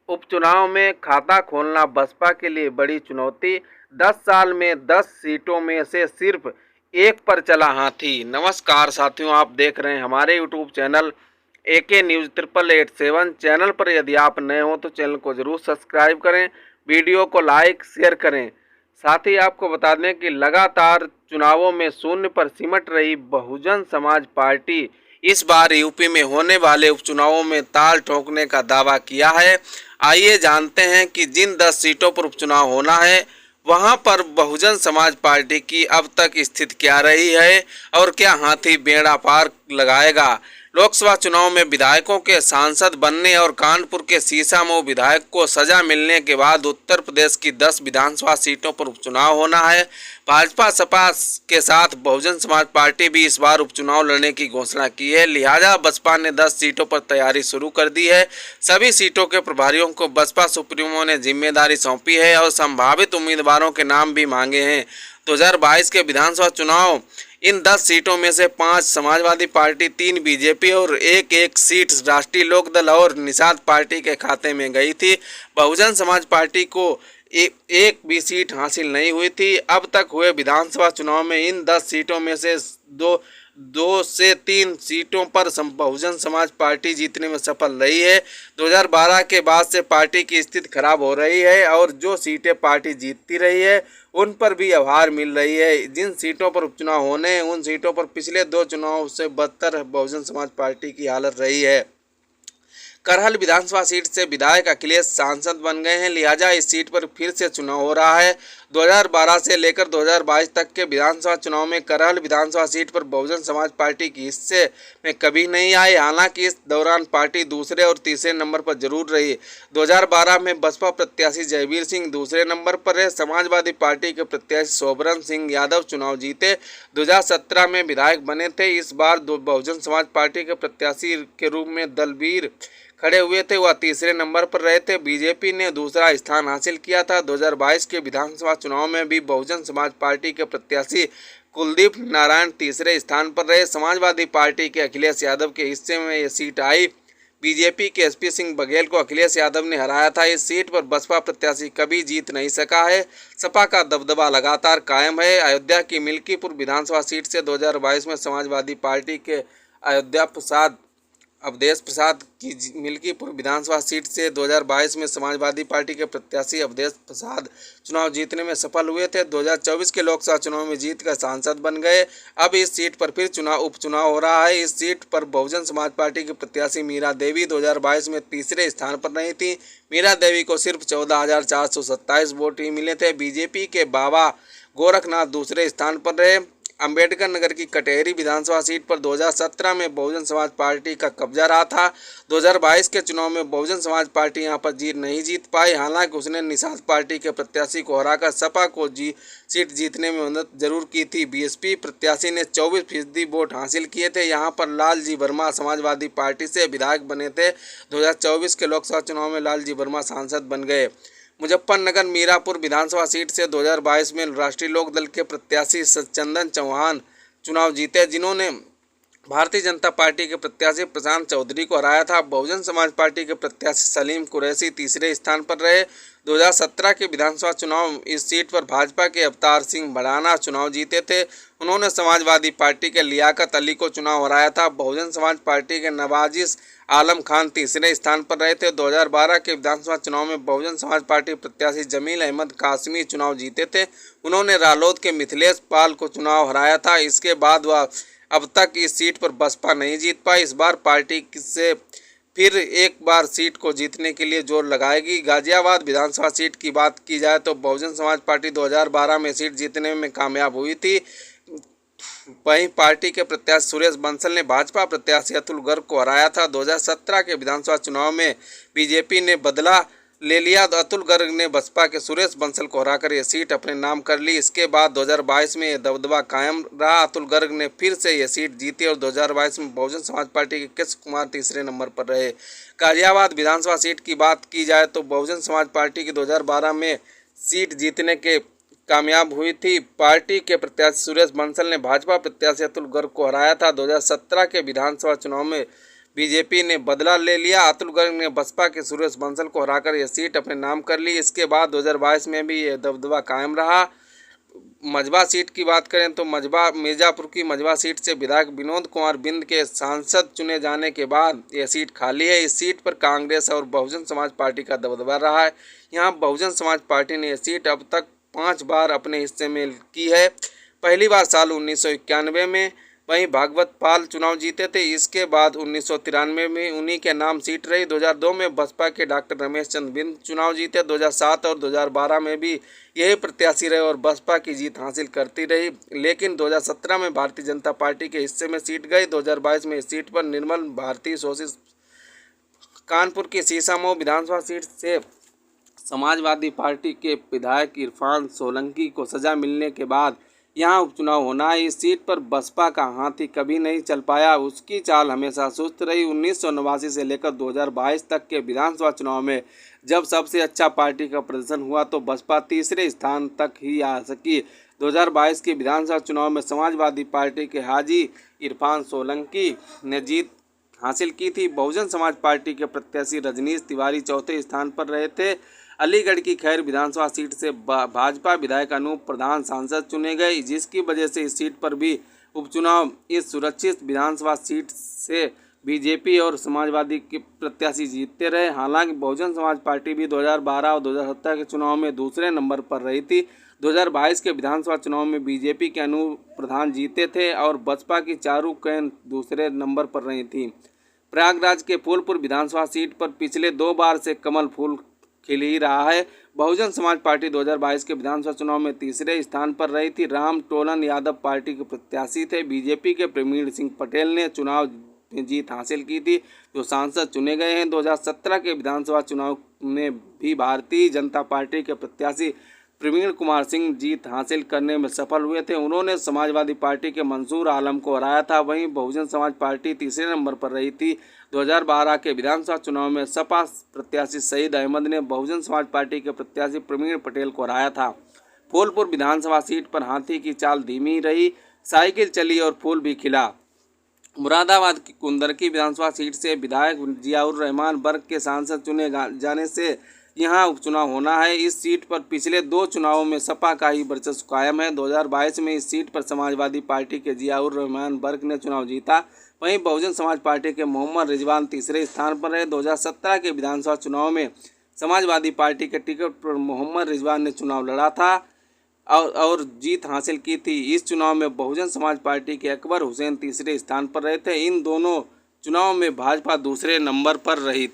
उपचुनाव में खाता खोलना बसपा के लिए बड़ी चुनौती। 10 साल में 10 सीटों में से सिर्फ एक पर चला हाथी। नमस्कार साथियों, आप देख रहे हैं हमारे YouTube channel AK news 8887 channel पर यदि आप नए हो तो चैनल को जरूर सब्सक्राइब करें, वीडियो को लाइक शेयर करें। साथ ही आपको बता दें कि लगातार चुनावों में शून्य पर सिमट रही बहुजन समाज पार्टी इस बार यूपी में होने वाले उपचुनावों में ताल ठोकने का दावा किया है। आइए जानते हैं कि जिन 10 सीटों पर उपचुनाव होना है वहां पर बहुजन समाज पार्टी की अब तक स्थिति क्या रही है और क्या हाथी बेड़ा पार लगाएगा। लोकसभा चुनाव में विधायकों के सांसद बनने और कानपुर के सीसामऊ विधायक को सजा मिलने के बाद उत्तर प्रदेश की 10 विधानसभा सीटों पर उपचुनाव होना है। भाजपा सपा के साथ बहुजन समाज पार्टी भी इस बार उपचुनाव लड़ने की घोषणा की है, लिहाजा बसपा ने 10 सीटों पर तैयारी शुरू कर दी है। सभी सीटों के प्रभारियों को बसपा सुप्रीमो ने जिम्मेदारी सौंपी है और संभावित उम्मीदवारों के नाम भी मांगे हैं। 2022 के विधानसभा चुनाव इन 10 सीटों में से 5 समाजवादी पार्टी, 3 बीजेपी और एक सीट राष्ट्रीय लोकदल और निषाद पार्टी के खाते में गई थी। बहुजन समाज पार्टी को एक भी सीट हासिल नहीं हुई थी। अब तक हुए विधानसभा चुनाव में इन 10 सीटों में से दो से 3 सीटों पर बहुजन समाज पार्टी जीतने में सफल रही है। 2012 के बाद से पार्टी की स्थिति खराब हो रही है और जो सीटें पार्टी जीतती रही है उन पर भी हार मिल रही है। जिन सीटों पर उपचुनाव होने हैं उन सीटों पर पिछले 2 चुनाव से बदतर बहुजन समाज पार्टी की हालत रही है। करहल विधानसभा सीट से विधायक अखिलेश सांसद बन गए हैं, लिहाजा इस सीट पर फिर से चुनाव हो रहा है। 2012 से लेकर 2022 तक के विधानसभा चुनाव में करहल विधानसभा सीट पर बहुजन समाज पार्टी की हिस्से में कभी नहीं आई। हालांकि इस दौरान पार्टी दूसरे और तीसरे नंबर पर जरूर रही। 2012 में बसपा प्रत्याशी जयवीर सिंह दूसरे नंबर पर रहे। समाजवादी पार्टी के प्रत्याशी शोभरन सिंह यादव चुनाव जीते, 2017 में विधायक बने थे। इस बार बहुजन समाज पार्टी के प्रत्याशी के रूप में दलवीर खड़े हुए थे, वह तीसरे नंबर पर रहे थे। बीजेपी ने दूसरा स्थान हासिल किया था। 2022 के विधानसभा चुनाव में भी बहुजन समाज पार्टी के प्रत्याशी कुलदीप नारायण तीसरे स्थान पर रहे। समाजवादी पार्टी के अखिलेश यादव के हिस्से में यह सीट आई। बीजेपी के SP सिंह बघेल को अखिलेश यादव ने हराया था। इस सीट पर बसपा प्रत्याशी कभी जीत नहीं सका है। सपा का दबदबा लगातार कायम है। अयोध्या की मिल्कीपुर विधानसभा सीट से 2022 में समाजवादी पार्टी के अवधेश प्रसाद की मिल्कीपुर विधानसभा सीट से 2022 में समाजवादी पार्टी के प्रत्याशी अवधेश प्रसाद चुनाव जीतने में सफल हुए थे। 2024 के लोकसभा चुनाव में जीतकर सांसद बन गए। अब इस सीट पर फिर उपचुनाव हो रहा है। इस सीट पर बहुजन समाज पार्टी की प्रत्याशी मीरा देवी 2022 में तीसरे स्थान पर रही थी। मीरा देवी को सिर्फ 14,427 वोट ही मिले थे। बीजेपी के बाबा गोरखनाथ दूसरे स्थान पर रहे। अंबेडकर नगर की कटेहरी विधानसभा सीट पर 2017 में बहुजन समाज पार्टी का कब्जा रहा था। 2022 के चुनाव में बहुजन समाज पार्टी यहां पर नहीं जीत पाई। हालांकि उसने निषाद पार्टी के प्रत्याशी को हराकर सपा को सीट जीतने में मदद जरूर की थी। BSP प्रत्याशी ने 24% वोट हासिल किए थे। यहां पर लालजी वर्मा समाजवादी पार्टी से विधायक बने थे। 2024 के लोकसभा चुनाव में लालजी वर्मा सांसद बन गए। मुजफ्फरनगर मीरापुर विधानसभा सीट से 2022 में राष्ट्रीय लोकदल के प्रत्याशी चंदन चौहान चुनाव जीते, जिन्होंने भारतीय जनता पार्टी के प्रत्याशी प्रशांत चौधरी को हराया था। बहुजन समाज पार्टी के प्रत्याशी सलीम कुरैशी तीसरे स्थान पर रहे। 2017 के विधानसभा चुनाव इस सीट पर भाजपा के अवतार सिंह भड़ाना चुनाव जीते थे। उन्होंने समाजवादी पार्टी के लियाकत अली को चुनाव हराया था। बहुजन समाज पार्टी के नवाजिश आलम खान तीसरे स्थान पर रहे थे। 2012 के विधानसभा चुनाव में बहुजन समाज पार्टी प्रत्याशी जमील अहमद कासमी चुनाव जीते थे। उन्होंने रालोद के मिथिलेश पाल को चुनाव हराया था। इसके बाद वह अब तक इस सीट पर बसपा नहीं जीत पाई। इस बार पार्टी से फिर एक बार सीट को जीतने के लिए जोर लगाएगी। गाजियाबाद विधानसभा सीट की बात की जाए तो बहुजन समाज पार्टी 2012 में सीट जीतने में कामयाब हुई थी। वहीं पार्टी के प्रत्याशी सुरेश बंसल ने भाजपा प्रत्याशी अतुल गर्ग को हराया था। 2017 के विधानसभा चुनाव में बीजेपी ने बदला ले लिया। अतुल गर्ग ने बसपा के सुरेश बंसल को हराकर यह सीट अपने नाम कर ली। इसके बाद 2022 में यह दबदबा कायम रहा। अतुल गर्ग ने फिर से यह सीट जीती और 2022 में बहुजन समाज पार्टी के कृष्ण कुमार तीसरे नंबर पर रहे। गाजियाबाद विधानसभा सीट की बात की जाए तो बहुजन समाज पार्टी की 2012 में सीट जीतने के कामयाब हुई थी। पार्टी के प्रत्याशी सुरेश बंसल ने भाजपा प्रत्याशी अतुल गर्ग को हराया था। 2017 के विधानसभा चुनाव में बीजेपी ने बदला ले लिया। अतुल गर्ग ने बसपा के सुरेश बंसल को हराकर यह सीट अपने नाम कर ली। इसके बाद 2022 में भी यह दबदबा कायम रहा। मझवा सीट की बात करें तो मझवा मिर्जापुर की मझवा सीट से विधायक विनोद कुमार बिंद के सांसद चुने जाने के बाद यह सीट खाली है। इस सीट पर कांग्रेस और बहुजन समाज पार्टी का दबदबा रहा है। यहाँ बहुजन समाज पार्टी ने यह सीट अब तक 5 बार अपने हिस्से में की है। पहली बार साल 1991 में वहीं भागवत पाल चुनाव जीते थे। इसके बाद 1993 में उन्हीं के नाम सीट रही। 2002 में बसपा के डॉक्टर रमेश चंद्र बिंद चुनाव जीते। 2007 और 2012 में भी यही प्रत्याशी रहे और बसपा की जीत हासिल करती रही। लेकिन 2017 में भारतीय जनता पार्टी के हिस्से में सीट गई। 2022 में इस सीट पर निर्मल भारती शोषित कानपुर की सीसामऊ विधानसभा सीट से समाजवादी पार्टी के विधायक इरफान सोलंकी को सजा मिलने के बाद यहाँ उपचुनाव होना है। इस सीट पर बसपा का हाथी कभी नहीं चल पाया। उसकी चाल हमेशा सुस्त रही। 1989 से लेकर 2022 तक के विधानसभा चुनाव में जब सबसे अच्छा पार्टी का प्रदर्शन हुआ तो बसपा तीसरे स्थान तक ही आ सकी। 2022 के विधानसभा चुनाव में समाजवादी पार्टी के हाजी इरफान सोलंकी ने जीत हासिल की थी। बहुजन समाज पार्टी के प्रत्याशी रजनीश तिवारी चौथे स्थान पर रहे थे। अलीगढ़ की खैर विधानसभा सीट से भाजपा विधायक अनूप प्रधान सांसद चुने गए, जिसकी वजह से इस सीट पर भी उपचुनाव इस सुरक्षित विधानसभा सीट से बीजेपी और समाजवादी के प्रत्याशी जीतते रहे। हालांकि बहुजन समाज पार्टी भी 2012 और 2017 के चुनाव में दूसरे नंबर पर रही थी। 2022 के विधानसभा चुनाव में बीजेपी के अनूप प्रधान जीते थे और बसपा की चारू कैन दूसरे नंबर पर रही थी। प्रयागराज के फूलपुर विधानसभा सीट पर पिछले 2 बार से कमल फूल खिल ही रहा है। बहुजन समाज पार्टी 2022 के विधानसभा चुनाव में तीसरे स्थान पर रही थी। राम टोलन यादव पार्टी के प्रत्याशी थे। बीजेपी के प्रवीण सिंह पटेल ने चुनाव में जीत हासिल की थी, जो सांसद चुने गए हैं। 2017 के विधानसभा चुनाव में भी भारतीय जनता पार्टी के प्रत्याशी प्रवीण कुमार सिंह जीत हासिल करने में सफल हुए थे। उन्होंने समाजवादी पार्टी के मंसूर आलम को हराया था। वहीं बहुजन समाज पार्टी तीसरे नंबर पर रही थी। 2012 के विधानसभा चुनाव में सपा प्रत्याशी सईद अहमद ने बहुजन समाज पार्टी के प्रत्याशी प्रवीण पटेल को हराया था। फूलपुर विधानसभा सीट पर हाथी की चाल धीमी रही, साइकिल चली और फूल भी खिला। मुरादाबाद की कुंदरकी विधानसभा सीट से विधायक जियाउर रहमान वर्ग के सांसद चुने जाने से यहाँ उपचुनाव होना है। इस सीट पर पिछले 2 चुनावों में सपा का ही वर्चस्व कायम है। 2022 में इस सीट पर समाजवादी पार्टी के जियाउर रहमान वर्ग ने चुनाव जीता। वहीं बहुजन समाज पार्टी के मोहम्मद रिजवान तीसरे स्थान पर रहे। 2017 के विधानसभा चुनाव में समाजवादी पार्टी के टिकट पर मोहम्मद रिजवान ने चुनाव लड़ा था और जीत हासिल की थी। इस चुनाव में बहुजन समाज पार्टी के अकबर हुसैन तीसरे स्थान पर रहे थे। इन दोनों चुनाव में भाजपा दूसरे नंबर पर रही थी।